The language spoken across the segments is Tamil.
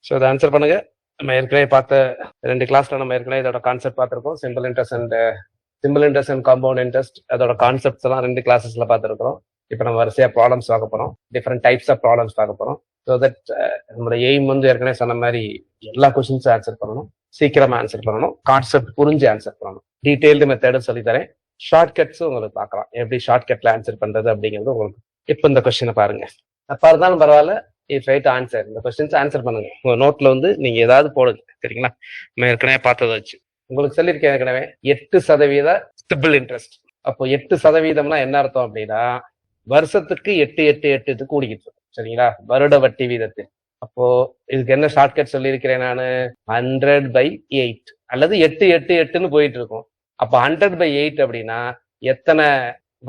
ஸோ இதை ஆன்சர் பண்ணுங்க. நம்ம ஏற்கனவே பார்த்த 2 கிளாஸ்ல நம்ம ஏற்கனவே இதோட கான்செப்ட் பார்த்துருக்கோம். Simple interest and compound interest அதோட கான்செப்ட்ஸ் எல்லாம் 2 கிளாஸஸ்ல பார்த்துருக்கோம். இப்போ நம்ம வரிசையா ப்ராப்ளம்ஸ் பார்க்க போறோம். டிஃப்ரெண்ட் டைப்ஸ் ஆஃப் ப்ராப்ளம்ஸ் பார்க்க போறோம். ஸோ தட் நம்மளோட எய்ம் வந்து ஏற்கனவே சொன்ன மாதிரி எல்லா கொஸ்டின்ஸும் ஆன்சர் பண்ணணும், சீக்கிரமா ஆன்சர் பண்ணணும், கான்செப்ட் புரிஞ்சு ஆன்சர் பண்ணணும். டீடைல்டு மெத்தடும் சொல்லித்தரேன். ஷார்ட்கட்ஸும் உங்களுக்கு பார்க்கலாம், எப்படி ஷார்ட்கட்ல ஆன்சர் பண்றது அப்படிங்கிறது உங்களுக்கு. இப்போ இந்த கொஸ்டினை பாருங்க. தப்பா இருந்தாலும் பரவாயில்ல, ட்ரை டு ஆன்சர். இந்த கொஸ்டின்ஸ் ஆன்சர் பண்ணுங்க. உங்க நோட்ல வந்து நீங்க ஏதாவது போடுங்க, சரிங்களா? நம்ம ஏற்கனவே பார்த்ததை வச்சு உங்களுக்கு சொல்லியிருக்கேன் ஏற்கனவே 8% சிம்பிள் இன்ட்ரெஸ்ட். அப்போ 8%னா என்ன அர்த்தம் அப்படின்னா வருஷத்துக்கு 8 கூடிக்கிட்டு இருக்கும், சரிங்களா? வருட வட்டி வீதத்தில். அப்போ இதுக்கு என்ன ஷார்ட்கட் சொல்லியிருக்கிறேன் நான்? 100/8 அல்லது 8 போயிட்டு இருக்கும். அப்போ 100/8 அப்படின்னா எத்தனை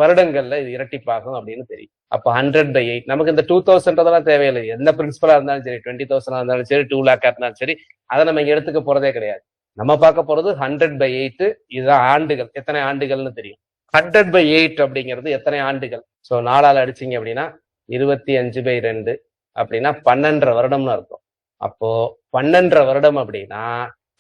வருடங்கள்ல இது இரட்டிப்பாகும் அப்படின்னு தெரியும். அப்போ 100/8 நமக்கு இந்த 2000 தேவையில்லை. எந்த பிரின்சிபலா இருந்தாலும் சரி, 20,000 இருந்தாலும் சரி, 2 lakh இருந்தாலும் சரி, அதை நம்ம இங்க எடுத்துக்க போறதே கிடையாது. நம்ம பார்க்க போறது 100/8. இதுதான் ஆண்டுகள், எத்தனை ஆண்டுகள்னு தெரியும். 100/8 அப்படிங்கிறது எத்தனை ஆண்டுகள். ஸோ 4ஆல் அடிச்சிங்க அப்படின்னா 25/2 அப்படின்னா 12 வருடம்னு அர்த்தம். அப்போ 12 வருடம் அப்படின்னா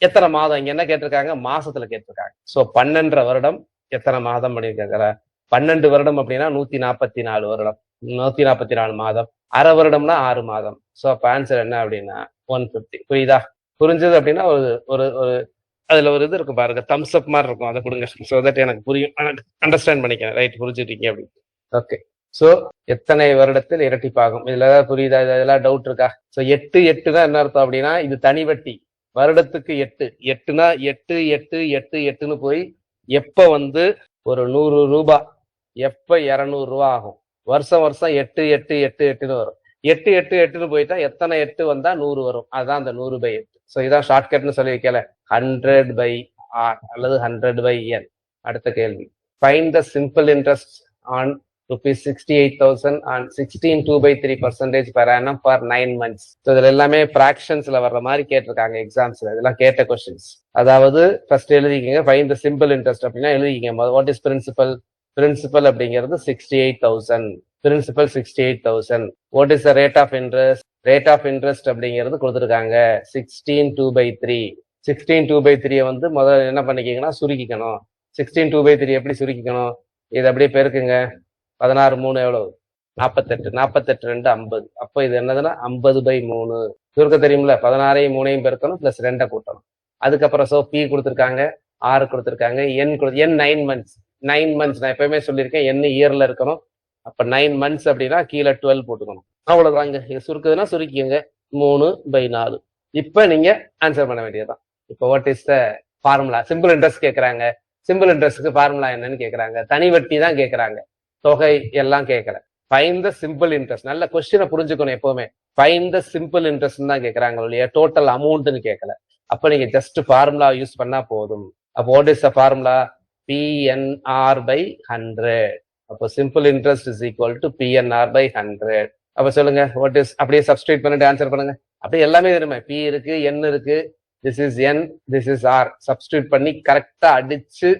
எத்தனை மாதம்? இங்க என்ன கேட்டிருக்காங்க? மாசத்துல கேட்டிருக்காங்க. ஸோ 12 வருடம் எத்தனை மாதம் அப்படின்னு கேட்கிற. 12 வருடம் அப்படின்னா 144 வருடம், 144 மாதம். அரை வருடம்னா 6 மாதம். ஸோ அப்ப ஆன்சர் என்ன அப்படின்னா 150. புரியுதா? புரிஞ்சது அப்படின்னா ஒரு ஒரு ஒரு அதுல ஒரு இது இருக்கும் பாருங்க, தம்ஸ் அப் மாதிரி இருக்கும், அதை கொடுங்க. ஸோ தட் எனக்கு புரியும், அண்டர்ஸ்டாண்ட் பண்ணிக்கிறேன். ரைட், புரிஞ்சுட்டீங்க அப்படின்னு. ஓகே. ஸோ எத்தனை வருடத்தில் இரட்டிப்பாகும்? இதுல ஏதாவது புரியுதா? இதெல்லாம் டவுட் இருக்கா? ஸோ 8 என்ன அர்த்தம் அப்படின்னா இது தனி வட்டி. வருடத்துக்கு 8னா 8 போய் எப்ப வந்து ஒரு 100 ரூபாய், எப்ப 200 ரூபாய் ஆகும்? வருஷம் 8 வரும். 8 போயிட்டா எத்தனை 8 வந்தா 100 வரும். அதுதான் அந்த 100/8. ஸோ இதான் ஷார்ட்கட்னு சொல்லி வைக்கல. 100/r அல்லது 100/n. அடுத்த கேள்வி. Find the simple interest on ₹68,000 on 16.2/3% per annum for 9 months. So இதுல எல்லாமே ஃபிராக்ஷன்ஸ்ல வர்ற மாதிரி கேட்டிருக்காங்க எக்ஸாம்ஸ்ல. இதெல்லாம் கேட்ட கொஸ்டின்ஸ். அதாவது ஃபர்ஸ்ட் எழுதிக்கிங்க, ஃபைண்ட் த சிம்பிள் இன்ட்ரெஸ்ட் அப்படின்னா எழுதிக்கிங்க. What is principal? பிரின்சிபல் அப்படிங்கிறது 68,000. Principal 68,000. What is the rate of interest? Rate of interest அப்படிங்கிறது கொடுத்துருக்காங்க 16/2/3. 16/2/3 வந்து முதல்ல என்ன பண்ணிக்கிங்கன்னா சுருக்கிக்கணும். 16/2/3 எப்படி சுருக்கிக்கணும்? இது அப்படியே பெருக்குங்க. 16 3 எவ்வளவு? 48. 48 2 50. அப்போ இது என்னதுன்னா 50/3. சுருக்க தெரியுமில்ல? 16ஐயும் 3ஐயும் பெருக்கணும், பிளஸ் 2 கூட்டணும். அதுக்கப்புறம் சோ பி கொடுத்துருக்காங்க, ஆறு கொடுத்துருக்காங்க, என் 9 months. 9 months நான் எப்பயுமே சொல்லியிருக்கேன், என்ன இயர்ல இருக்கணும். அப்ப 9 months அப்படின்னா கீழே 12 போட்டுக்கணும். அவ்வளவுதாங்க. சுருக்குதுன்னா சுருக்கிங்க 3/4. இப்ப நீங்க ஆன்சர் பண்ண வேண்டியதுதான். இப்போ what is the formula? Simple interest கேட்கறாங்க. சிம்பிள் இன்ட்ரெஸ்ட்க்கு ஃபார்முலா என்னன்னு கேட்கறாங்க. தனி வட்டி தான் கேட்கறாங்க, தொகை எல்லாம் கேட்கல. Find the simple interest. நல்ல கொஸ்டினை புரிஞ்சுக்கணும் எப்பவுமே. ஃபைண்ட் த சிம்பிள் இன்ட்ரெஸ்ட் தான் கேட்கறாங்க இல்லையா, டோட்டல் அமௌண்ட்னு கேட்கல. அப்ப நீங்க ஜஸ்ட் ஃபார்முலா யூஸ் பண்ணா போதும். அப்போ what is the formula? PNR/100. அப்போ simple interest is equal to PNR/100. அப்ப சொல்லுங்க வாட் இஸ், அப்படியே சப்ஸ்டிட்யூட் பண்ணிட்டு ஆன்சர் பண்ணுங்க. அப்படியே எல்லாமே தெரியுமே, P இருக்கு, N இருக்கு, this is N, this is R. Substitute பண்ணி கரெக்டா அடிச்சு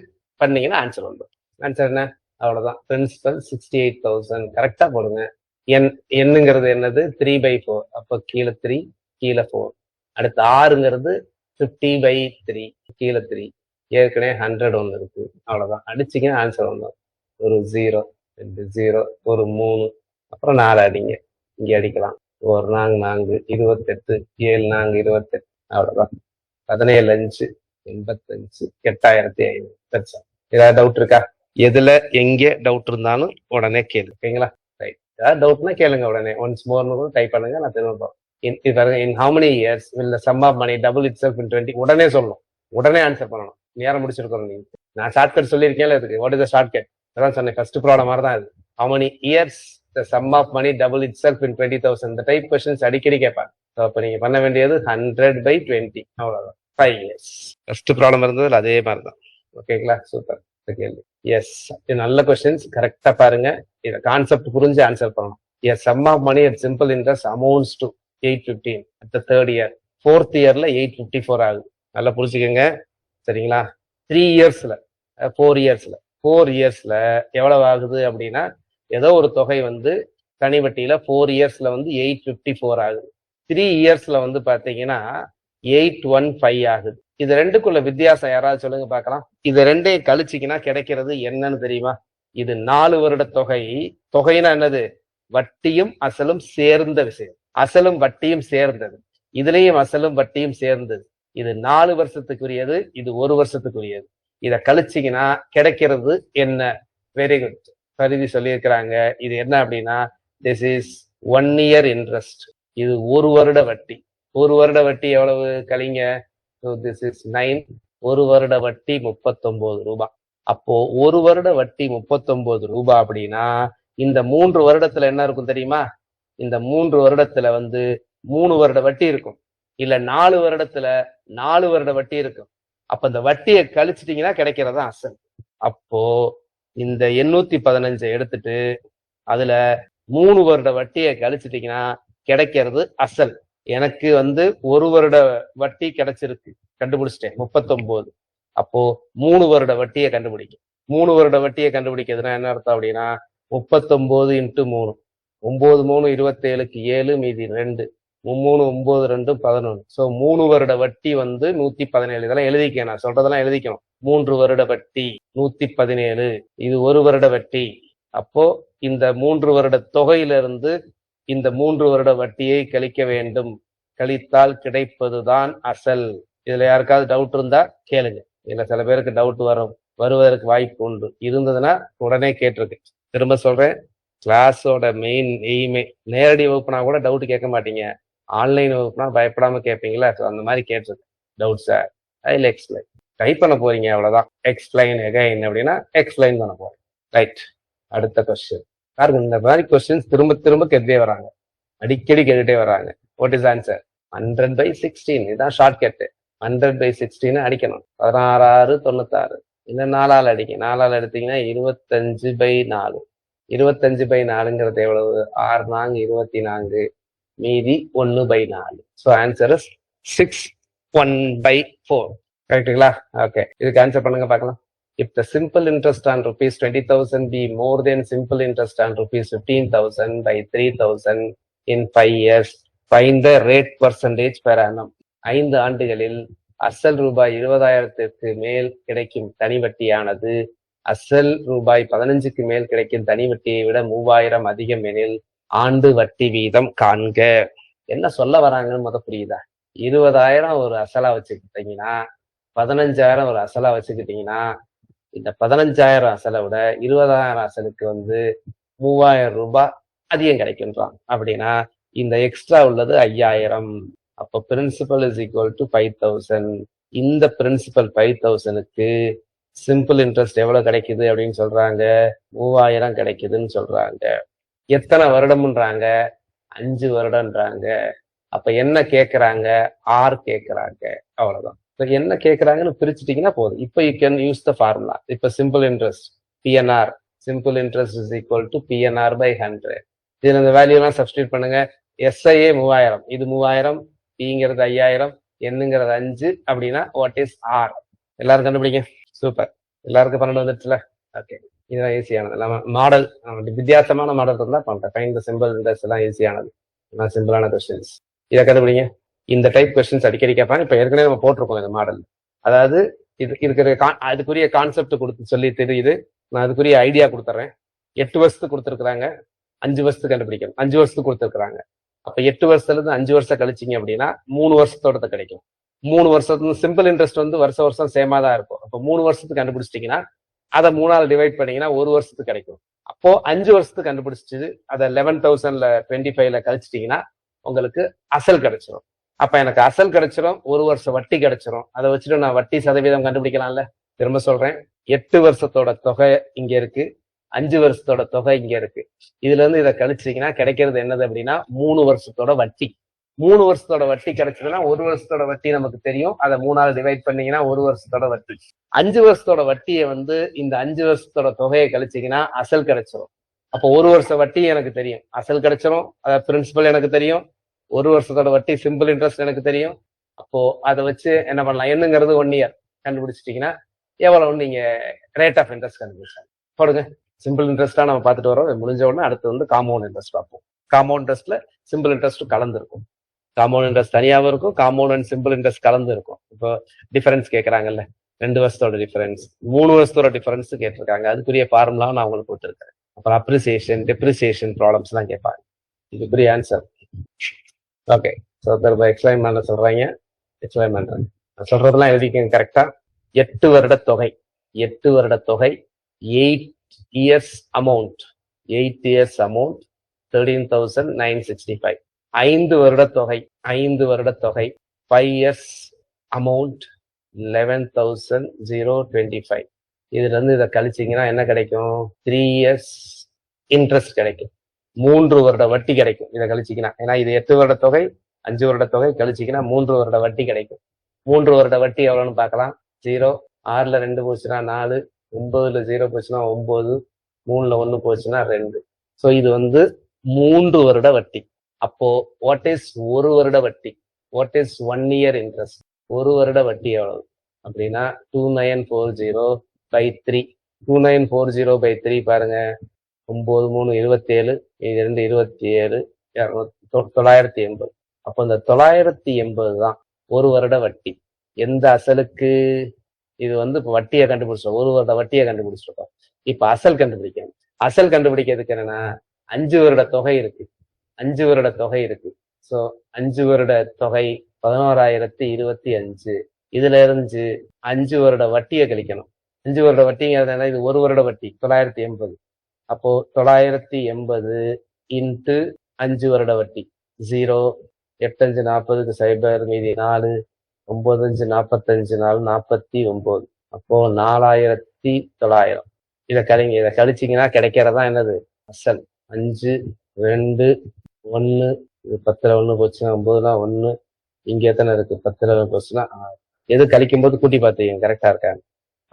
பண்ணீங்கன்னா ஆன்சர் வந்துடும். ஆன்சர் என்ன? அவ்வளவுதான். பிரின்சிபல் 68,000 கரெக்டா போடுங்க. என்னங்கிறது என்னது? 3/4. அப்போ கீழே 3, கீழே 4. அடுத்து ஆறுங்கிறது 50/3, கீழே 3. ஏற்கனவே 100 ஒன்று இருக்கு. அவ்வளவுதான், அடிச்சிங்கன்னா ஆன்சர் வந்துடும். ஒரு 0, 2 0, ஒரு 3, அப்புறம் 4 அடிங்க. இங்க அடிக்கலாம். 1 4 4 28, 7 4 28. அவ்வளவுதான். 17 5 85, 8,500. பெருசா ஏதாவது டவுட் இருக்கா? எதுல எங்க டவுட் இருந்தாலும் உடனே கேளு, ஓகேங்களா? ரைட். ஏதாவது டவுட்னா கேளுங்க உடனே. ஒன்ஸ் மோர்னு டைப் பண்ணுங்க, நான் திரும்ப in how many years will the sum of money double itself in 20? உடனே சொல்லணும், உடனே ஆன்சர் பண்ணணும். நேரம் முடிச்சிருக்கோம். நீங்க நான் ஷார்ட்கட் சொல்லியிருக்கேன் இதுக்கு. What is the shortcut? அதான் சொன்னேன், ஃபர்ஸ்ட் ப்ராப்ளம் மாதிரி தான் இது. How many years the sum of money double itself in 20,000? இந்த டைப் கொஸ்டின்ஸ் அடிக்கடி கேட்பாங்க. அப்ப நீங்க பண்ண வேண்டியது 100/20. அவ்வளவுதான், 5 years. ஃபர்ஸ்ட் ப்ராப்ளம் இருந்தது அதே மாதிரி தான். ஓகேங்களா? சூப்பர். கேள்வி எஸ், நல்ல கொஸ்டின்ஸ். கரெக்டா பாருங்க, இத கான்செப்ட் புரிஞ்சு ஆன்சர் பண்ணணும். Yes, sum of money at simple interest amounts to 815 at the third year. Fourth இயர்ல 854 ஆகுது. நல்லா புரிஞ்சுக்கோங்க, சரிங்களா? 3 இயர்ஸ்ல 4 இயர்ஸ்ல எவ்வளவு ஆகுது அப்படின்னா, ஏதோ ஒரு தொகை வந்து தனி வட்டியில 4 இயர்ஸ்ல வந்து 854 ஆகுது. 3 இயர்ஸ்ல வந்து பாத்தீங்கன்னா 815 ஆகுது. இது ரெண்டுக்குள்ள வித்தியாசம் யாராவது சொல்லுங்க பார்க்கலாம். இது ரெண்டையும் கழிச்சிங்கன்னா கிடைக்கிறது என்னன்னு தெரியுமா? இது 4 வருட தொகை. தொகைனா என்னது? வட்டியும் அசலும் சேர்ந்த விஷயம். அசலும் வட்டியும் சேர்ந்தது. இதுலயும் அசலும் வட்டியும் சேர்ந்தது. இது 4 வருஷத்துக்குரியது, இது 1 வருஷத்துக்குரியது. இத கழிச்சிங்கன்னா கிடைக்கிறது என்ன? Very good. பரிதி சொல்லியிருக்கிறாங்க. இது என்ன அப்படின்னா, திஸ் இஸ் 1 year இன்ட்ரெஸ்ட். இது 1 வருட வட்டி. 1 வருட வட்டி எவ்வளவு கழிங்க? So this is 9. 1 வருட வட்டி 39 ரூபாய். அப்போ 1 வருட வட்டி 39 ரூபாய் அப்படின்னா இந்த 3 வருடத்துல என்ன இருக்கும் தெரியுமா? இந்த 3 வருடத்துல வந்து 3 வருட வட்டி இருக்கும். இல்ல 4 வருடத்துல 4 வருட வட்டி இருக்கும். அப்ப இந்த வட்டியை கழிச்சிட்டீங்கன்னா கிடைக்கிறதா அசல். அப்போ இந்த 815 எடுத்துட்டு அதுல 3 வருட வட்டியை கழிச்சிட்டீங்கன்னா கிடைக்கிறது அசல். எனக்கு வந்து 1 வருட வட்டி கிடைச்சிருக்கு, கண்டுபிடிச்சிட்டேன் 39. அப்போ 3 வருட வட்டியை கண்டுபிடிக்கும். 3 வருட வட்டியை கண்டுபிடிக்கிறதுனா என்ன அர்த்தம் அப்படின்னா 39 × 3. 9 3 27க்கு 7 மீதி 2. 3 9 2 11. சோ 3 வருட வட்டி வந்து 117. இதெல்லாம் எழுதிக்க, நான் சொல்றதெல்லாம் எழுதிக்கணும். 3 வருட வட்டி 117. இது 1 வருட வட்டி. அப்போ இந்த 3 வருட தொகையிலிருந்து இந்த 3 வருட வட்டியை கழிக்க வேண்டும். கழித்தால் கிடைப்பதுதான் அசல். இதுல யாருக்காவது டவுட் இருந்தா கேளுங்க. இல்ல சில பேருக்கு டவுட் வருவதற்கு வாய்ப்பு உண்டு. இருந்ததுன்னா உடனே கேட்டிருக்கு. திரும்ப சொல்றேன், கிளாஸோட மெயின் எய்மே நேரடி வகுப்புனா கூட டவுட் கேட்க மாட்டீங்க. ஆன்லைன் வகுப்புனா பயப்படாம கேட்பீங்களா? அந்த மாதிரி கேட்டிருக்கு doubt sir. I explain. Type பண்ண போறீங்க, அவ்வளவுதான். எக்ஸ்பிளைன் அகைன் அப்படின்னா எக்ஸ்பிளைன் பண்ண போறேன். ரைட். அடுத்த கொஸ்டின் பாருங்க. இந்த மாதிரி கொஸ்டின்ஸ் திரும்ப திரும்ப கேட்டுட்டே வராங்க, அடிக்கடி கேட்டுட்டே வராங்க. What is answer? 100/16. இதுதான் ஷார்ட் கட். 100/16 அடிக்கணும். 16 96. இன்னும் 4ஆல் அடிக்க. 4ஆல் எடுத்தீங்கன்னா 25/4. 25/4ங்கிறது எவ்வளவு? 6 4 24 மீதி 1/4. So answer is 6/1/4. கரெக்டுங்களா? ஓகே, இதுக்கு ஆன்சர் பண்ணுங்க பார்க்கலாம். If the simple interest on rupees 20,000 be more than simple interest on rupees 15,000 by 3,000 in 5 years, find the rate percentage per annum. 5 ஆண்டுகளில் அசல் ரூபாய் 20,000க்கு மேல் கிடைக்கும் தனி வட்டியானது அசல் ரூபாய் 15க்கு மேல் கிடைக்கும் தனி வட்டியை விட 3,000 அதிகம் எனில் ஆண்டு வட்டி வீதம் காண்க. என்ன சொல்ல வராங்கன்னு புரியுதா? 20,000 ஒரு அசலா வச்சுக்கிட்டீங்கன்னா, 15,000 ஒரு அசலா வச்சுக்கிட்டீங்கன்னா, இந்த 15,000 அசலை விட 20,000 அசலுக்கு வந்து 3,000 ரூபாய் அதிகம் கிடைக்கின்றான். அப்படின்னா இந்த எக்ஸ்ட்ரா உள்ளது 5,000. அப்போ பிரின்சிபல் இஸ் ஈக்குவல் டு 5,000. இந்த பிரின்சிபல் 5,000க்கு சிம்பிள் இன்ட்ரெஸ்ட் எவ்வளவு கிடைக்குது அப்படின்னு சொல்றாங்க? 3,000 கிடைக்குதுன்னு சொல்றாங்க. எத்தனை வருடம்ன்றாங்க? 5 வருடம்ன்றாங்க. அப்ப என்ன கேட்கறாங்க? 6 கேட்கறாங்க. அவ்வளவுதான். என்ன கேட்கறாங்கன்னு பிரிச்சுட்டீங்கன்னா போதும். இப்போ you can use the formula. இப்போ simple interest PNR, simple interest is equal to PNR/100. இதுல இந்த வேல்யூ எல்லாம் சப்ஸ்டியூட் பண்ணுங்க. SIA 3,000, இது 3,000, பிங்கிறது 5,000, என்னங்கிறது 5. அப்படின்னா வாட் இஸ் ஆர்? எல்லாரும் கண்டுபிடிங்க. சூப்பர், எல்லாருக்கும் 12 வந்துருச்சுல. ஓகே, இதுதான் ஈஸியானது. மாடல் வித்தியாசமான மாடல் இருந்தா பண்றேன். ஃபைண்ட் த சிம்பிள் இன்ட்ரெஸ்ட் எல்லாம் ஈஸியானது, சிம்பிளான கொஸ்டின்ஸ். இதை கண்டுபிடிங்க. இந்த டைப் கொஸ்டின்ஸ் அடிக்கடி கேட்பாங்க. இப்ப ஏற்கனவே நம்ம போட்டிருக்கோம் இந்த மாடல். அதாவது இது இருக்கிற அதுக்குரிய கான்செப்ட் கொடுத்து சொல்லி தெரியுது. நான் அதுக்குரிய ஐடியா கொடுத்துட்றேன். 8 வருஷத்துக்கு கொடுத்துருக்காங்க, 5 வருஷத்துக்கு கண்டுபிடிக்கணும். 5 வருஷத்துக்கு கொடுத்துருக்காங்க. அப்ப 8 வருஷத்துல இருந்து 5 வருஷம் கழிச்சிங்க அப்படின்னா 3 வருஷத்தோட கிடைக்கும். 3 வருஷத்துல சிம்பிள் இன்ட்ரெஸ்ட் வந்து வருஷம் சேமா தான் இருக்கும். அப்போ 3 வருஷத்துக்கு கண்டுபிடிச்சிட்டீங்கன்னா அதை 3ஆல் டிவைட் பண்ணீங்கன்னா 1 வருஷத்துக்கு கிடைக்கும். அப்போ 5 வருஷத்துக்கு கண்டுபிடிச்சிட்டு அதை 11,025ல கழிச்சிட்டீங்கன்னா உங்களுக்கு அசல் கிடைச்சிடும். அப்ப எனக்கு அசல் கிடைச்சிடும், 1 வருஷம் வட்டி கிடைச்சிடும். அதை வச்சுட்டு நான் வட்டி சதவீதம் கண்டுபிடிக்கலாம்ல. திரும்ப சொல்றேன், 8 வருஷத்தோட தொகை இங்க இருக்கு, 5 வருஷத்தோட தொகை இங்க இருக்கு. இதுல இருந்து இதை கழிச்சிங்கன்னா கிடைக்கிறது என்னது அப்படின்னா 3 வருஷத்தோட வட்டி. 3 வருஷத்தோட வட்டி கிடைச்சதுன்னா 1 வருஷத்தோட வட்டி நமக்கு தெரியும். அதை 3ஆல் டிவைட் பண்ணீங்கன்னா 1 வருஷத்தோட வட்டி. 5 வருஷத்தோட வட்டியை வந்து இந்த 5 வருஷத்தோட தொகையை கழிச்சிங்கன்னா அசல் கிடைச்சிடும். அப்போ 1 வருஷம் வட்டி எனக்கு தெரியும், அசல் கிடைச்சிடும். அதாவது பிரின்சிபல் எனக்கு தெரியும், 1 வருஷத்தோட வட்டி சிம்பிள் இன்ட்ரெஸ்ட் எனக்கு தெரியும். அப்போ அதை வச்சு என்ன பண்ணலாம்? என்னங்கிறது 1 இயர் கண்டுபிடிச்சிட்டீங்கன்னா எவ்வளவு நீங்க ரேட் ஆஃப் இன்ட்ரெஸ்ட் கண்டுபிடிச்சாங்க போடுங்க. சிம்பிள் இன்ட்ரெஸ்டா நம்ம பார்த்துட்டு வரோம். முடிஞ்ச உடனே அடுத்து வந்து காம்பவுண்ட் இன்ட்ரெஸ்ட் பார்ப்போம். காம்பவுண்ட் இன்ட்ரெஸ்ட்ல சிம்பிள் இன்ட்ரெஸ்ட் கலந்துருக்கும். காம்பவுண்ட் இன்ட்ரெஸ்ட் தனியாகவும் இருக்கும், காம்பவுண்ட் அண்ட் சிம்பிள் இன்ட்ரெஸ்ட் கலந்து இருக்கும். இப்போ டிஃபரன்ஸ் கேட்கறாங்கல்ல, 2 வருஷத்தோட டிஃபரன்ஸ், 3 வருஷத்தோட டிஃபரன்ஸ் கேட்டிருக்காங்க. அதுக்குரிய ஃபார்முலாவும் நான் உங்களுக்கு கொடுத்துருக்கேன். அப்புறம் அப்ரிசியேஷன், டெப்ரிசியேஷன் ப்ராப்ளம்ஸ் எல்லாம் கேட்பாங்க. இதுக்குரிய ஆன்சர். ஓகே, ஸோ திரும்ப எக்ஸ்பிளைன் பண்ண சொல்றாங்க, எக்ஸ்பிளைன் பண்றேன். சொல்றதெல்லாம் எழுதிக்கங்க கரெக்டா. 8 வருட தொகை, 8 வருட தொகை, 8 years amount, 8 years amount 13,965. 5 வருட தொகை, 5 வருட தொகை, 5 years amount 11,025. இதுல இருந்து இதை கழிச்சீங்கன்னா என்ன கிடைக்கும்? 3 years இன்ட்ரெஸ்ட் கிடைக்கும், 3 வருட வட்டி கிடைக்கும். இதை கழிச்சிங்கன்னா, ஏன்னா இது 8 வருட தொகை, 5 வருட தொகை கழிச்சிங்கன்னா 3 வருட வட்டி கிடைக்கும். 3 வருட வட்டி எவ்வளவுன்னு பார்க்கலாம். 0, 6ல 2 போச்சுன்னா 4, 9ல 0 போச்சுன்னா 9, 3ல 1 போச்சுன்னா 2. ஸோ இது 3 வருட வட்டி. அப்போ வாட் இஸ் 1 வருட வட்டி? What is 1 year interest? 1 வருட வட்டி எவ்வளவு அப்படின்னா 2940/3. 2940/3 பாருங்க, 9 3 27, இது 2 27, 980. அப்போ இந்த 980 தான் 1 வருட வட்டி. எந்த அசலுக்கு? இது இப்ப வட்டியை கண்டுபிடிச்சோம், 1 வருட வட்டியை கண்டுபிடிச்சிருக்கோம். இப்ப அசல் கண்டுபிடிக்கணும். அசல் கண்டுபிடிக்கிறதுக்கு என்னன்னா 5 வருட தொகை இருக்கு, 5 வருட தொகை இருக்கு. சோ 5 வருட தொகை 11,025. இதுல இருந்து 5 வருட வட்டியை கழிக்கணும். 5 வருட வட்டிங்கிறது என்ன? இது 1 வருட வட்டி 980. அப்போ 980 இன்ட்டு 5 வருட வட்டி 0, 8 5 40க்கு 0, மீதி 4, 9 5 45 4 49. அப்போ 4,900. இதை கழிச்சிங்கன்னா கிடைக்கிறதா என்னது? அசல். 5 2 1, 10ல 1 போச்சுன்னா 9னா 1, இங்க எத்தனை இருக்கு? 10ல போச்சுன்னா 6. எது கழிக்கும் போது கூட்டி பார்த்துக்கங்க கரெக்டா இருக்காங்க.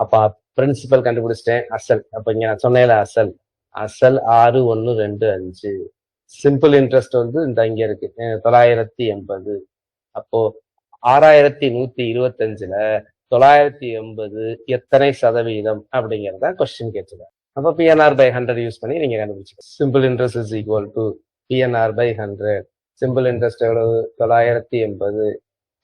அப்ப பிரின்சிபல் கண்டுபிடிச்சிட்டேன், அசல். அப்ப இங்க நான் சொன்னேன்ல அசல், அசல் 6 1 2 5. சிம்பிள் இன்ட்ரெஸ்ட் இந்த இங்க இருக்கு 980. அப்போ 6,125ல 980 எத்தனை சதவீதம் அப்படிங்கறத கொஸ்டின் கேட்டுருக்காங்க. அப்ப PNR/100 யூஸ் பண்ணி நீங்க கண்டுபிடிச்சிக்கலாம். Simple interest is equal to PNR/100. Simple interest எவ்வளவு? 980.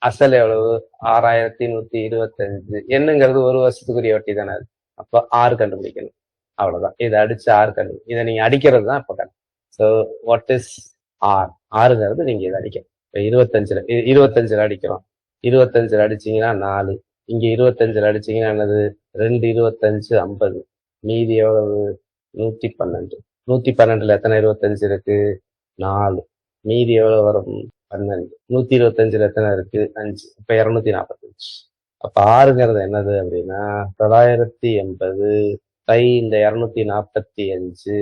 அசல் எவ்வளவு? 6,125. என்னங்கிறது 1 வருஷத்துக்குரிய வட்டி தானே. அப்ப 6 கண்டுபிடிக்கணும், அவ்வளவுதான். இதை அடிச்சு 6 கண்டுபிடி. இதை நீங்க அடிக்கிறது தான் இப்ப கண்டு. So what is R? 6ங்கிறது நீங்க இதை அடிக்கணும். 25ல அடிக்கிறோம். 25ல அடிச்சீங்கன்னா 4, இங்க 25ல அடிச்சீங்கன்னா என்னது? 2 25 50, மீதி எவ்வளவு? 112. 112ல எத்தனை 25 இருக்கு? 4, மீதி எவ்வளவு வரும்? 12. 125ல எத்தனை இருக்கு? 5. இப்ப 245. அப்ப 6ங்கிறது என்னது அப்படின்னா 980 இந்த 245,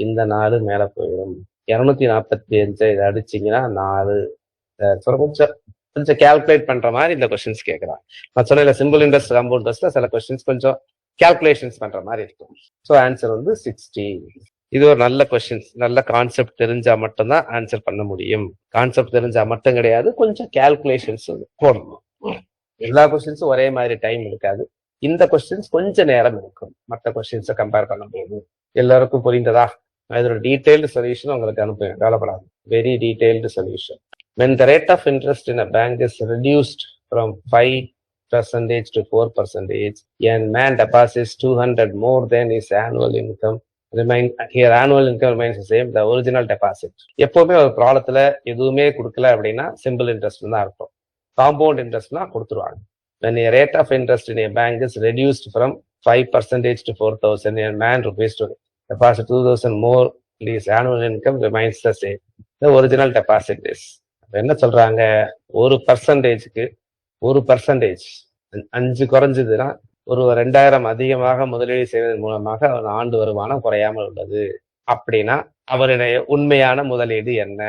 இந்த 4 மேல போயிடும். 245 இதை அடிச்சீங்கன்னா 4. கொஞ்சம் கால்குலேட் பண்ற மாதிரி இந்த கொஸ்டின்ஸ் கேட்கறாங்க. நான் சொன்ன சிம்பிள் இன்ட்ரெஸ்ட், காம்பவுண்ட் இன்ட்ரெஸ்ட்ல சில கொஸ்டின்ஸ் கொஞ்சம் கால்குலேஷன்ஸ் பண்ற மாதிரி இருக்கும். So answer 60. இது ஒரு நல்ல கொஸ்டின்ஸ். நல்ல கான்செப்ட் தெரிஞ்சா மட்டும்தான் ஆன்சர் பண்ண முடியும். கான்செப்ட் தெரிஞ்சா மட்டும் கிடையாது, கொஞ்சம் கால்குலேஷன்ஸ் போடணும். எல்லா கொஸ்டின்ஸும் ஒரே மாதிரி டைம் இருக்காது. இந்த கொஸ்டின்ஸ் கொஞ்சம் நேரம் இருக்கும் மற்ற கொஸ்டின்ஸை கம்பேர் பண்ணும்போது. எல்லாருக்கும் புரிந்ததா? இதோட டீடைல்டு சொல்யூஷன் உங்களுக்கு அனுப்புவேன், கவலைப்படாது. Very detailed solution. When the rate of interest in a bank is reduced from 5% to 4%, and man deposits 200 more than his annual income, here annual income remains the same, the original deposit. எப்பவுமே ஒரு ப்ராப்ளத்துல எதுவுமே கொடுக்கல அப்படின்னா சிம்பிள் இன்ட்ரெஸ்ட் தான் அர்த்தம். காம்பவுண்ட் இன்ட்ரெஸ்ட்னா கொடுத்துருவாங்க. When a rate of interest in a bank is reduced from 5% to 4,000, and man rupees to deposit 2,000 more, his annual income remains the same. The original deposit is. என்ன சொல்றாங்க? 1%க்கு 1% 5 குறைஞ்சதுன்னா ஒரு 2,000 அதிகமாக முதலீடு செய்வதன் மூலமாக அவன் ஆண்டு வருமானம் குறையாமல் உள்ளது அப்படின்னா அவருடைய உண்மையான முதலீடு என்ன?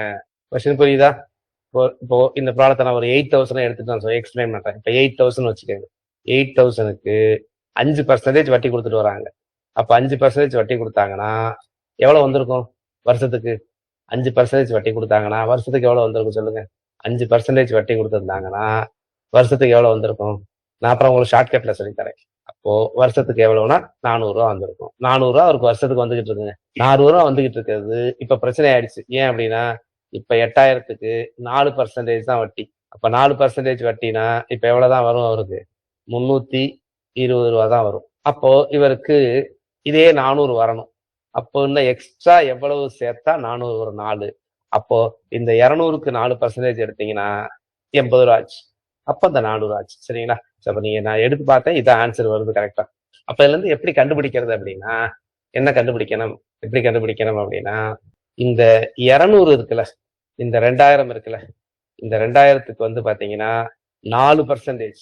கொஸ்டின் புரியுதா? இப்போ இந்த ப்ராடக்ட் நான் ஒரு 8,000 எடுத்துட்டு நான் எக்ஸ்பிளைன் பண்றேன். இப்ப 8,000 வச்சுக்கோங்க. 8,000க்கு 5% வட்டி கொடுத்துட்டு வராங்க. அப்ப 5% வட்டி கொடுத்தாங்கன்னா எவ்வளவு வந்திருக்கும் வருஷத்துக்கு? 5% வட்டி கொடுத்தாங்கன்னா வருஷத்துக்கு எவ்வளவு வந்திருக்கும் சொல்லுங்க? 5% வட்டி கொடுத்துருந்தாங்கன்னா வருஷத்துக்கு எவ்வளவு வந்திருக்கும்? நான் அப்புறம் உங்களுக்கு ஷார்ட்கட்ல சொல்லித்தரேன். அப்போ வருஷத்துக்கு எவ்வளவுனா 400 ரூபா வந்திருக்கும். 400 ரூபா அவருக்கு வருஷத்துக்கு வந்துகிட்டு இருக்குங்க. 400 ரூபா வந்துகிட்டு இருக்கிறது இப்ப பிரச்சனை ஆயிடுச்சு. ஏன் அப்படின்னா இப்ப 8000க்கு 4% தான் வட்டி. அப்ப 4% வட்டினா இப்ப எவ்வளவுதான் வரும் அவருக்கு? 320 ரூபா தான் வரும். அப்போ இவருக்கு இதே 400 வரணும். அப்போ இன்னும் எக்ஸ்ட்ரா எவ்வளவு சேர்த்தா 400 வரும்? 4. அப்போ இந்த 200க்கு 4% எடுத்தீங்கன்னா 80 ரூபா ஆச்சு. அப்ப இந்த 400 ஆச்சு. சரிங்களா? அப்ப நீங்க நான் எடுத்து பார்த்தேன், இதான் ஆன்சர் வருது கரெக்டா. அப்ப இதுல இருந்து எப்படி கண்டுபிடிக்கிறது அப்படின்னா, என்ன கண்டுபிடிக்கணும்? எப்படி கண்டுபிடிக்கணும் அப்படின்னா, இந்த 200 இருக்குல்ல, இந்த 2000 இருக்குல்ல, இந்த 2000க்கு வந்து பாத்தீங்கன்னா 4%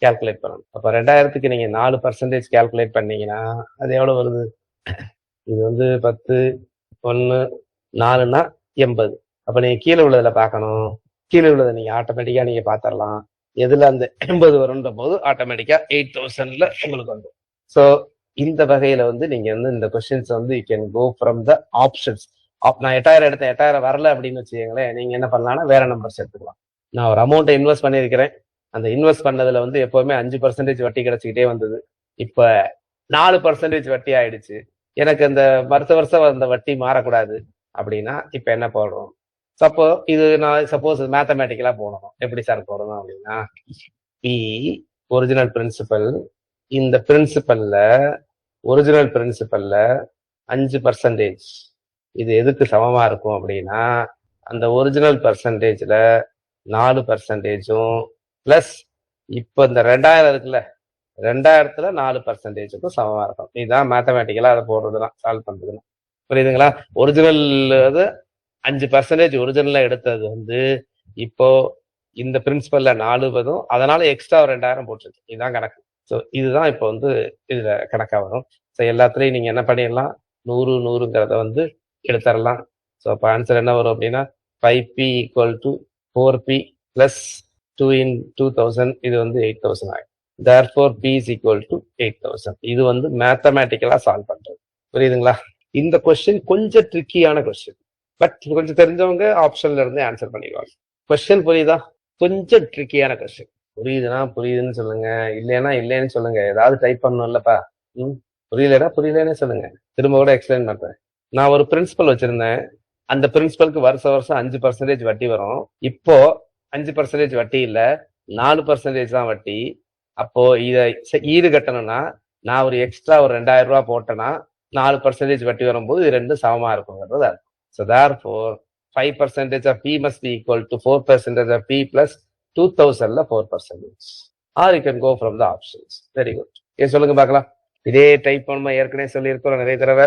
கால்குலேட் பண்ணணும். அப்ப 2000க்கு நீங்க 4% கால்குலேட் பண்ணீங்கன்னா அது எவ்வளவு வருது? இது வந்து 10 1 4ன்னா 80. அப்ப நீங்க கீழே உள்ளதுல பார்க்கணும். கீழே உள்ளதை நீங்க ஆட்டோமேட்டிக்கா நீங்க பாத்திரலாம். எதுல அந்த 80 வரும்ன்ற போது ஆட்டோமேட்டிக்கா 8000ல உங்களுக்கு வந்துடும். சோ இந்த வகையில வந்து நீங்க வந்து இந்த கொஸ்டின்ஸ் வந்து you can go from the options. நான் 8000 எடுத்தேன், 8000 வரல அப்படின்னு வச்சுக்கோங்களேன், நீங்க என்ன பண்ணலாம்னா வேற நம்பர்ஸ் எடுத்துக்கலாம். நான் ஒரு அமௌண்ட்டை இன்வெஸ்ட் பண்ணியிருக்கிறேன், அந்த இன்வெஸ்ட் பண்ணதுல வந்து எப்பவுமே 5% வட்டி கிடைச்சிக்கிட்டே வந்தது. இப்ப 4% வட்டி ஆயிடுச்சு. எனக்கு அந்த வருஷம் அந்த வட்டி மாறக்கூடாது அப்படின்னா இப்ப என்ன போடுறோம்? சப்போ இது நான் சப்போஸ் மேத்தமேட்டிக்கலா போடணும். எப்படி சார் போடணும் அப்படின்னா, பி ஒரிஜினல் பிரின்சிபல், இந்த பிரின்சிபல்ல ஒரிஜினல் பிரின்சிபல்ல 5% இது எதுக்கு சமமா இருக்கும் அப்படின்னா, அந்த ஒரிஜினல் பர்சன்டேஜ்ல 4%ம் பிளஸ் இப்ப இந்த 2000 இருக்குல்ல, 2000த்துல 4%க்கும் சமமா இருக்கும். இதுதான் மேத்தமேட்டிக்கலா அதை போடுறதுலாம் சால்வ் பண்றதுலாம். புரியுதுங்களா? ஒரிஜினல் 5% ஒரிஜினல்ல எடுத்தது வந்து இப்போ இந்த பிரின்சிபல்ல 4 வரும், அதனால எக்ஸ்ட்ரா 2000 போட்டுருக்கு. இதுதான் கணக்கு. ஸோ இதுதான் இப்போ வந்து இதுல கணக்கா வரும். ஸோ எல்லாத்துலயும் நீங்க என்ன பண்ணிடலாம், 100 100ங்கிறத வந்து எடுத்துடலாம். ஸோ அப்போ ஆன்சர் என்ன வரும் அப்படின்னா 5p = 4p plus 2 in 2000, இது வந்து 8000 ஆகும். therefore p is equal to 8000. இது வந்து மேத்தமேட்டிக்கலா சால்வ் பண்றது. புரியுதுங்களா? இந்த கொஸ்டின் கொஞ்சம் ட்ரிக்கியான கொஸ்டின், பட் கொஞ்சம் தெரிஞ்சவங்க ஆப்ஷன்ல இருந்து ஆன்சர் பண்ணிடுவாங்க. கொஸ்டின் புரியுதா? கொஞ்சம் ட்ரிக்கியான கொஸ்டின். புரியுதுன்னா புரியுதுன்னு சொல்லுங்க, இல்லைன்னா இல்லைன்னு சொல்லுங்க. ஏதாவது டைப் பண்ணணும்லப்பா. புரியலன்னு சொல்லுங்க, திரும்ப கூட எக்ஸ்பிளைன் பண்றேன். நான் ஒரு பிரின்சிபல் வச்சிருந்தேன், அந்த பிரின்சிபலுக்கு வருஷம் 5% வட்டி வரும். இப்போ 5% வட்டி இல்ல, 4% தான் வட்டி. அப்போ இதை ஈடு கட்டணும்னா நான் ஒரு எக்ஸ்ட்ரா ஒரு 2000 ரூபாய் போட்டேன்னா 4% வட்டி வரும்போது இது ரெண்டும் சமமா இருக்குங்கிறது அர்த்தம். So therefore 5% of p must be equal to 4% of p plus 2000ல 4%. Or you can go from the options. Very good. சொல்லுங்க பார்க்கலாம். இதே டைப் நம்ம ஏற்கனவே சொல்லியிருக்கோம் நிறைய தடவை.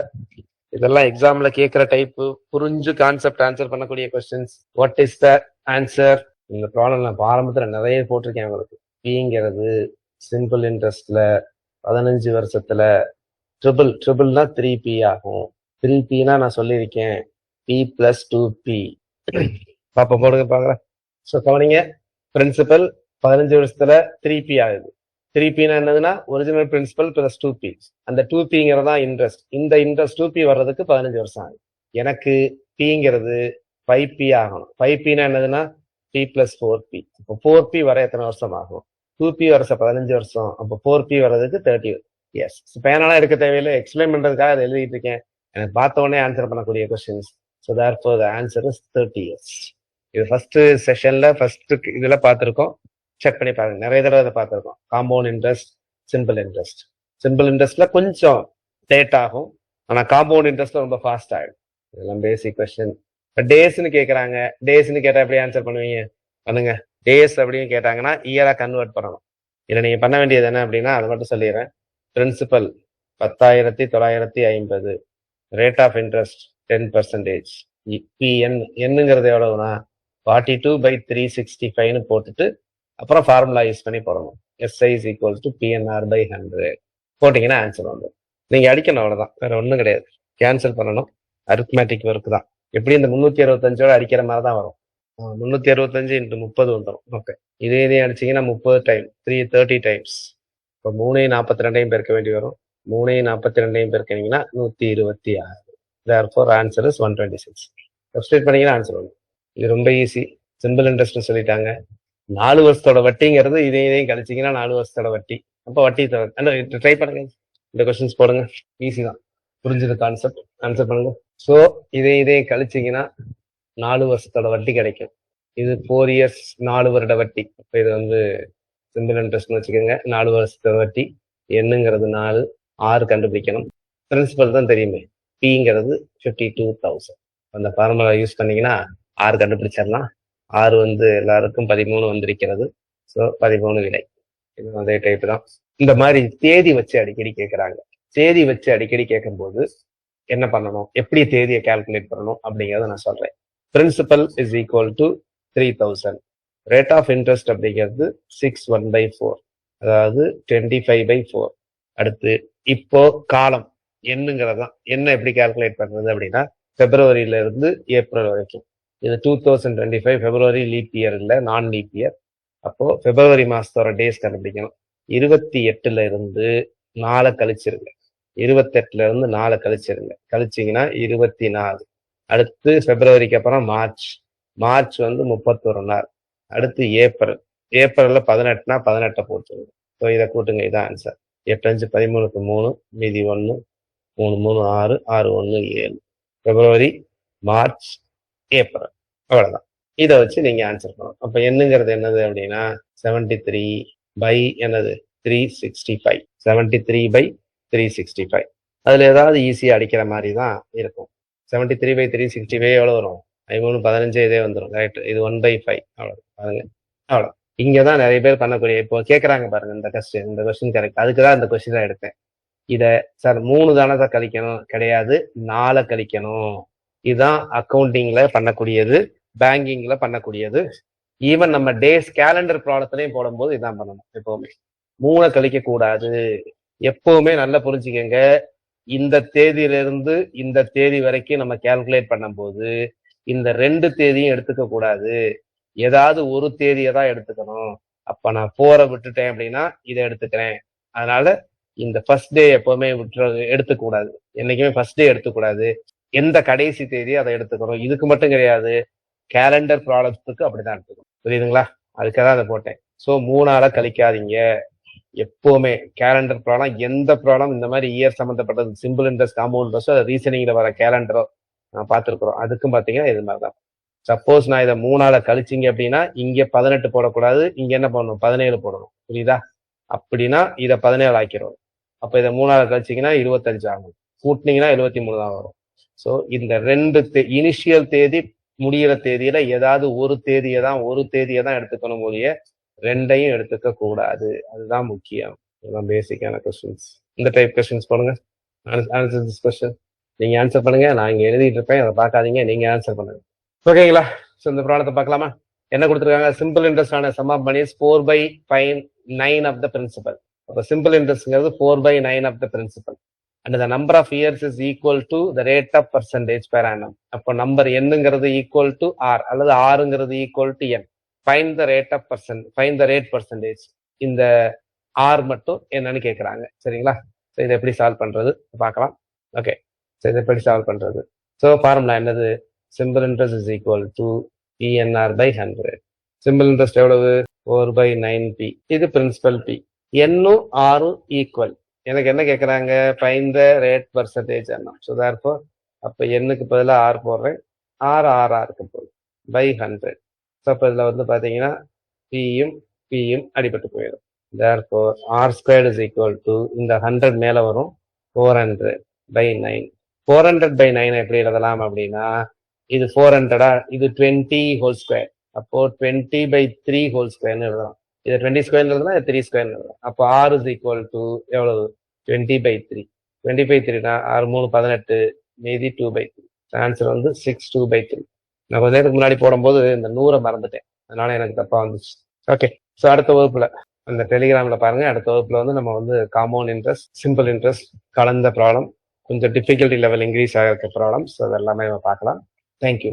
இதெல்லாம் எக்ஸாம்ல கேட்கிற டைப், புரிஞ்சு கான்செப்ட் ஆன்சர் பண்ணக்கூடிய questions. What is the answer? இந்த ப்ராப்ளம் நான் ஆரம்பத்துல நிறைய போட்டிருக்கேன் உங்களுக்கு. பிங்கிறது சிம்பிள் இன்ட்ரெஸ்ட்ல 15 வருஷத்துல ட்ரிபிள்னா 3p ஆகும். 3pனா நான் சொல்லியிருக்கேன் p plus 2p. பாப்பா போடுங்க பாக்குறேன். ஸோ கவனிங்க, பிரின்சிபல் 15 வருஷத்துல 3p ஆகுது. 3pனா என்னதுன்னா ஒரிஜினல் பிரின்சிபல் பிளஸ் 2p. அந்த 2pங்கிறதா இன்ட்ரெஸ்ட். இந்த இன்ட்ரெஸ்ட் 2p வர்றதுக்கு 15 வருஷம் ஆகுது. எனக்கு pங்கிறது 5p ஆகணும். 5pனா என்னதுன்னா p plus 4p. இப்போ 4p வர எத்தனை வருஷம் ஆகும்? 2p வர 15 வருஷம். அப்போ 4p வர்றதுக்கு 30. எஸ். பேனெல்லாம் எடுக்க தேவையில்லை, எக்ஸ்பிளைன் பண்றதுக்காக அதை எழுதிட்டு இருக்கேன். எனக்கு பார்த்த உடனே ஆன்சர் பண்ணக்கூடிய questions. So therefore the answer is 30 years. இது ஃபர்ஸ்ட் செஷன்ல ஃபர்ஸ்ட் இதுல பார்த்துருக்கோம். செக் பண்ணி பாருங்க, நிறைய தடவை அதை பார்த்துருக்கோம். Compound interest, simple interest. Simple இன்ட்ரெஸ்ட்ல கொஞ்சம் லேட் ஆகும், ஆனா காம்பவுண்ட் இன்ட்ரெஸ்ட்ல ரொம்ப ஃபாஸ்ட் ஆகும். இதெல்லாம் பேசிக் கொஸ்டின். டேஸ்ன்னு கேட்கறாங்க, டேஸ்ன்னு கேட்டா எப்படி ஆன்சர் பண்ணுவீங்க? பண்ணுங்க. டேஸ் அப்படின்னு கேட்டாங்கன்னா இயரா கன்வெர்ட் பண்ணணும். இதை நீங்க பண்ண வேண்டியது என்ன அப்படின்னா அதை மட்டும் சொல்லிடுறேன். Principal 10,950, rate of interest 10%. என்னங்கிறது எவ்வளவுனா 42/365 போட்டுட்டு அப்புறம் ஃபார்முலா யூஸ் பண்ணி போடணும். SI is equal to PNR/100 போட்டீங்கன்னா ஆன்சர் வந்துடும். நீங்க அடிக்கணும், அவ்வளவுதான், வேற ஒண்ணும் கிடையாது. கேன்சல் பண்ணணும், அரித்மேட்டிக் ஒர்க் தான். எப்படி இந்த 365ஓட அடிக்கிற மாதிரி தான் வரும். 365 × 30 வந்துடும். ஓகே, இதே அடிச்சீங்கன்னா 30 டைம் 30 டைம்ஸ். இப்போ 342 பெருக்க வேண்டி வரும். 342 பெருக்கினீங்கன்னா 126. therefore answer is 126. சப்ஸ்டிட் பண்ணீங்கன்னா ஆன்சர் வரும். இது ரொம்ப ஈஸி. சிம்பிள் இன்ட்ரெஸ்ட் சொல்லிட்டாங்க. 4 வருஷத்தோட வட்டிங்கிறது இதையும் கழிச்சிங்கன்னா 4 வருஷத்தோட வட்டி. அப்போ வட்டி ட்ரை பண்ணுங்க, இந்த கொஸ்டின்ஸ் போடுங்க. ஈஸி தான், புரிஞ்சது கான்செப்ட். ஆன்சர் பண்ணுங்க. ஸோ இதையும் கழிச்சிங்கன்னா 4 வருஷத்தோட வட்டி கிடைக்கும். இது 4 இயர்ஸ் 4 வருட வட்டி. இப்போ இது வந்து சிம்பிள் இன்ட்ரெஸ்ட்னு வச்சுக்கோங்க. 4 வருஷத்தோட வட்டி. என்னங்கிறது 4, 6 கண்டுபிடிக்கணும். பிரின்சிபல் தான் தெரியுமே. பிங்கிறது 52,000. அந்த ஃபார்முலா யூஸ் பண்ணீங்கன்னா 6 கண்டுபிடிச்சிடலாம். 6 வந்து எல்லாருக்கும் 13 வந்திருக்கிறது. ஸோ 13 விடை. இது அதே டைப் தான். இந்த மாதிரி தேதி வச்சு அடிக்கடி கேட்குறாங்க. தேதி வச்சு அடிக்கடி கேட்கும்போது என்ன பண்ணணும், எப்படி தேதியை கால்குலேட் பண்ணணும் அப்படிங்கிறத நான் சொல்றேன். Principal is equal to 3000. Rate of interest அப்படிங்கிறது 6/4, அதாவது 25/4. அடுத்து இப்போ காலம் என்னங்கிறது தான். என்ன எப்படி கால்குலேட் பண்றது அப்படின்னா, பிப்ரவரியில இருந்து ஏப்ரல் வரைக்கும். இது 2025 பிப்ரவரி லீப் இயர் இல்லை, நான் லீப் இயர். அப்போ பிப்ரவரி மாசத்தோட டேஸ் கண்டுபிடிக்கணும். 28ல இருந்து 4 கழிச்சிருங்க. 28ல இருந்து 4 கழிச்சிருங்க. கழிச்சிங்கன்னா 24. அடுத்து பிப்ரவரிக்கு அப்புறம் மார்ச் வந்து 31 நாள். அடுத்து ஏப்ரல்ல 18னா 18 போட்டுருங்க. ஸோ இதை கூட்டுங்க, இதான் ஆன்சர். 8 5 13க்கு 3, மீதி 1, 3 3 6, 6 1 7. பிப்ரவரி, மார்ச், ஏப்ரல், அவ்வளவுதான். இதை வச்சு நீங்க ஆன்சர் பண்ணணும். அப்ப என்னங்கிறது என்னது அப்படின்னா 73 by என்னது 365. 73 by 365. அதுல ஏதாவது ஈஸியா அடிக்கிற மாதிரி தான் இருக்கும். 73 by 365 எவ்வளவு வரும்? 13 15 இதே வந்துடும். ரைட். இது 1/5. அவ்வளவு பாருங்க. அவ்வளவு. இங்கதான் நிறைய பேர் பண்ணக்கூடிய, இப்போ கேட்கறாங்க பாருங்க இந்த கொஸ்டின் கரெக்ட். அதுக்குதான் இந்த கொஸ்டின் தான் எடுத்தேன். இத சார் 3 தானே தான் கழிக்கணும்? கிடையாது, 4 கழிக்கணும். இதுதான் அக்கௌண்டிங்ல பண்ணக்கூடியது, பேங்கிங்ல பண்ணக்கூடியது. ஈவன் நம்ம டேஸ் கேலண்டர் ப்ராடக்ட்லயும் போடும்போது இதான் பண்ணணும். எப்பவுமே 3 கழிக்க கூடாது. எப்பவுமே நல்லா புரிஞ்சுக்கங்க. இந்த தேதியிலிருந்து இந்த தேதி வரைக்கும் நம்ம கால்குலேட் பண்ணும்போது இந்த 2 தேதியும் எடுத்துக்க கூடாது. ஏதாவது ஒரு தேதியை தான் எடுத்துக்கணும். அப்ப நான் 4 விட்டுட்டேன் அப்படின்னா இதை எடுத்துக்கிறேன். அதனால இந்த ஃபர்ஸ்ட் டே எப்பவுமே எடுத்துக்க கூடாது. என்னைக்குமே ஃபர்ஸ்ட் டே எடுத்துக்கூடாது. எந்த கடைசி தேதி அதை எடுத்துக்கணும். இதுக்கு மட்டும் கிடையாது, கேலண்டர் ப்ராடக்ட்ஸுக்கு அப்படிதான் எடுத்துக்கணும். புரியுதுங்களா? அதுக்காக தான் அதை போட்டேன். ஸோ 3ஆல கழிக்காதீங்க. எப்பவுமே கேலண்டர் ப்ராப்ளம், எந்த ப்ராப்ளம் இந்த மாதிரி இயர் சம்பந்தப்பட்டது, சிம்பிள் இன்ட்ரெஸ்ட், காம்பவுண்ட் இன்ட்ரெஸ்ட், ரீசனிங்ல வர கேலண்டரோ பார்த்துருக்குறோம். அதுக்கும் பார்த்தீங்கன்னா இது மாதிரி தான். சப்போஸ் நான் இதை 3ஆல கழிச்சிங்க அப்படின்னா இங்க 18 போடக்கூடாது, இங்க என்ன பண்ணணும் 17 போடணும். புரியுதா? அப்படின்னா இதை 17 ஆக்கிடும். அப்ப இதை 3ஆல கழிச்சிங்கன்னா 25 ஆகும். கூட்டினீங்கன்னா 73 தான் வரும். ஸோ இந்த 2 இனிஷியல் தேதி முடிகிற தேதியில ஏதாவது ஒரு தேதியை தான் எடுத்துக்கணும் ஒழிய 2ஐயும் எடுத்துக்க கூடாது. அதுதான் முக்கியம். இதுதான் பேசிக்கான கொஸ்டின்ஸ். இந்த டைப் கொஸ்டின்ஸ் போடுங்க. Answer this question. நீங்க ஆன்சர் பண்ணுங்க. நான் இங்க எழுதிட்டு இருப்பேன், அதை பார்க்காதீங்க, நீங்க ஆன்சர் பண்ணுங்க. ஓகேங்களா? ஸோ இந்த ப்ராப்ளத்தை பார்க்கலாமா? என்ன கொடுத்துருக்காங்க? சிம்பிள் இன்ட்ரெஸ்ட் ஆன sum of money is 4/9 of the principal. அப்போ சிம்பிள் இன்ட்ரெஸ்ட்ங்கிறது 4/9 of the principal. And the number of years is equal to the rate of percentage per annum. அப்போ நம்பர் என்னங்கிறது equal to R அல்லது Rங்கிறது equal to N. Find the rate percentage. இந்த R மட்டும் என்னன்னு கேட்குறாங்க. சரிங்களா? ஸோ இதை எப்படி சால்வ் பண்றது பார்க்கலாம். ஓகே, ஸோ இதை எப்படி சால்வ் பண்றது? ஸோ ஃபார்முலா என்னது? Simple interest is equal to PNR/100. Simple interest எவ்வளவு? 4/9P. இது பிரின்சிபல் P. N-ம் R-ம் ஈக்குவல். எனக்கு என்ன கேட்குறாங்க? ஃபைண்ட் த ரேட் பர்சன்டேஜ் என்ன. ஸோ தேர்ஃபோர் அப்போ எண்ணுக்கு பதிலாக R போடுறேன். RRருக்கு போகுது by 100. ஸோ அப்போ இதில் வந்து பார்த்தீங்கன்னா பியும் அடிபட்டு போயிடும். Therefore R² is equal to இந்த 100 மேலே வரும் 400/9. 400/9 எப்படி எழுதலாம் அப்படின்னா, இது 400, இது 20 ஹோல் ஸ்கொயர். அப்போ 20/3 ஹோல் ஸ்கொயர்னு எழுதலாம். இதை 20 ஸ்கொயர் எழுதலாம், இது 3 ஸ்கொயர் எழுதலாம். அப்போ R இஸ் ஈக்குவல் டு எவ்வளவு? 20/3. 20/3னா 6 3 18, மீதி 2/3. ஆன்சர் வந்து 6/2/3. நான் கொஞ்ச நேரத்துக்கு முன்னாடி போடும்போது இந்த 100 மறந்துட்டேன், அதனால எனக்கு தப்பா வந்துச்சு. ஓகே, ஸோ அடுத்த வகுப்புல அந்த டெலிகிராம்ல பாருங்க. அடுத்த வகுப்புல வந்து நம்ம வந்து காம்பவுண்ட் இன்ட்ரெஸ்ட், சிம்பிள் இன்ட்ரெஸ்ட் கலந்த ப்ராப்ளம், கொஞ்சம் டிஃபிகல்ட்டி லெவல் இன்க்ரீஸ் ஆகிருக்க ப்ராப்ளம்ஸ், அது எல்லாமே நம்ம பார்க்கலாம். தேங்க்யூ.